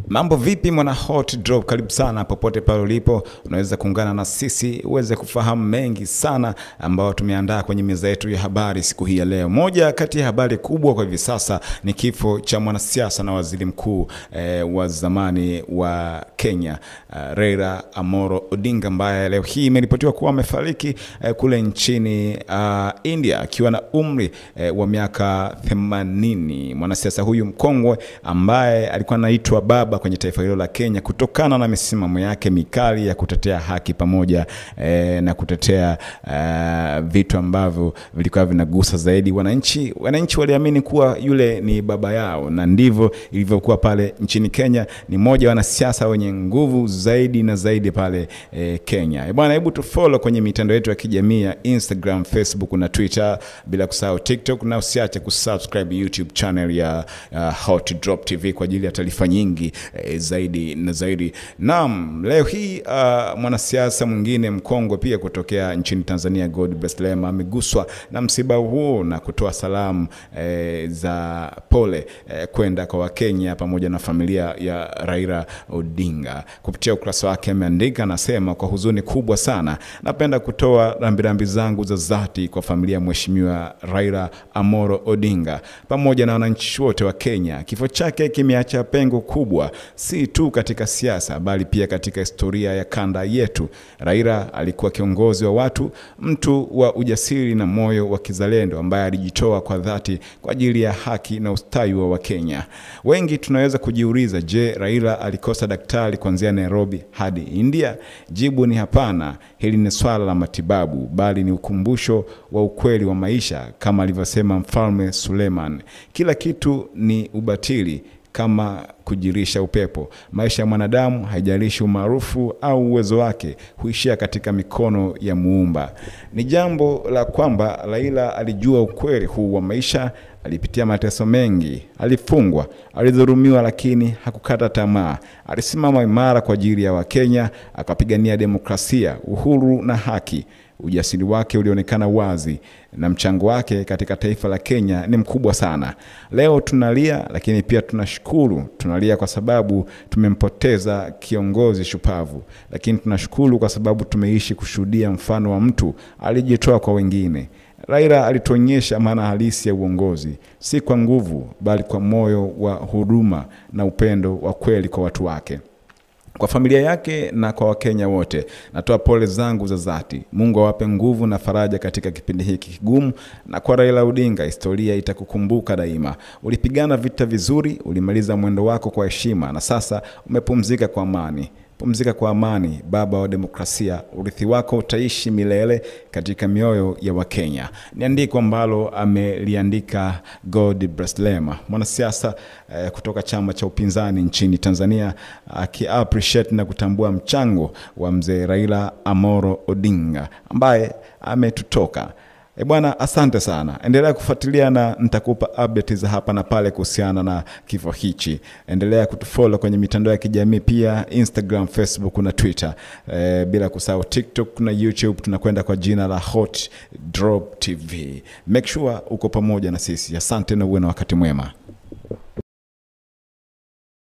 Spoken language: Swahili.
Mambo vipi mwana Hot Drop, karibu sana popote pale ulipo. Unaweza kuungana na sisi uweze kufahamu mengi sana ambao tumeandaa kwenye meza yetu ya habari siku hii ya leo. Moja kati ya habari kubwa kwa hivi sasa ni kifo cha mwanasiasa na waziri mkuu wa zamani wa Kenya, Raila Amolo Odinga, ambaye leo hii imeripotiwa kuwa amefariki kule nchini India akiwa na umri wa miaka 80. Mwanasiasa huyu mkongwe ambaye alikuwa anaitwa baba kwenye taifa hilo la Kenya kutokana na misimamo yake mikali ya kutetea haki pamoja na kutetea vitu ambavyo vilikuwa vinagusa zaidi wananchi. Wananchi waliamini kuwa yule ni baba yao, na ndivyo ilivyokuwa pale nchini Kenya. Ni mmoja wa wanasiasa wenye nguvu zaidi na zaidi pale Kenya. Bwana, hebu tufollow kwenye mitandao yetu ya kijamii ya Instagram, Facebook na Twitter, bila kusahau TikTok, na usiache kusubscribe YouTube channel ya Hot Drop TV kwa ajili ya taarifa nyingi zaidi na zaidi. Naam, leo hii mwanasiasa mwingine mkongwe pia kutokea nchini Tanzania, God Bless Lema, ameguswa na msiba huu na kutoa salamu za pole kwenda kwa Wakenya pamoja na familia ya Raila Odinga. Kupitia ukurasa wake ameandika, anasema, kwa huzuni kubwa sana napenda kutoa rambirambi zangu za dhati kwa familia Mheshimiwa Raila Amolo Odinga pamoja na wananchi wote wa Kenya. Kifo chake kimeacha pengo kubwa, si tu katika siasa bali pia katika historia ya kanda yetu. Raila alikuwa kiongozi wa watu, mtu wa ujasiri na moyo wa kizalendo ambaye alijitoa kwa dhati kwa ajili ya haki na ustawi wa Wakenya. Wengi tunaweza kujiuliza, je, Raila alikosa daktari kuanzia Nairobi hadi India? Jibu ni hapana. Hili ni swala la matibabu, bali ni ukumbusho wa ukweli wa maisha, kama alivyosema Mfalme Suleiman: kila kitu ni ubatili kama kujirisha upepo. Maisha ya mwanadamu, haijalishi umaarufu au uwezo wake, huishia katika mikono ya Muumba. Ni jambo la kwamba Raila alijua ukweli huu wa maisha. Alipitia mateso mengi, alifungwa, alidhulumiwa, lakini hakukata tamaa. Alisimama imara kwa ajili ya Wakenya, akapigania demokrasia, uhuru na haki. Ujasiri wake ulionekana wazi, na mchango wake katika taifa la Kenya ni mkubwa sana. Leo tunalia, lakini pia tunashukuru. Tunalia kwa sababu tumempoteza kiongozi shupavu, lakini tunashukuru kwa sababu tumeishi kushuhudia mfano wa mtu alijitoa kwa wengine. Raila alituonyesha maana halisi ya uongozi, si kwa nguvu bali kwa moyo wa huruma na upendo wa kweli kwa watu wake. Kwa familia yake na kwa Wakenya wote, natoa pole zangu za dhati. Mungu awape nguvu na faraja katika kipindi hiki kigumu. Na kwa Raila Odinga, historia itakukumbuka daima. Ulipigana vita vizuri, ulimaliza mwendo wako kwa heshima, na sasa umepumzika kwa amani. Pumzika kwa amani, baba wa demokrasia. Urithi wako utaishi milele katika mioyo ya Wakenya. Ni andiko ambalo ameliandika God Bless Lema, mwanasiasa kutoka chama cha upinzani nchini Tanzania, aki-appreciate na kutambua mchango wa mzee Raila Amolo Odinga ambaye ametutoka. Bwana, asante sana. Endelea kufuatilia na nitakupa updates za hapa na pale kuhusiana na kifo hichi. Endelea kutufollow kwenye mitandao ya kijamii pia, Instagram, Facebook na Twitter. Bila kusahau TikTok na YouTube, tunakwenda kwa jina la Hot Drop TV. Make sure uko pamoja na sisi. Asante na uwe na wakati mwema.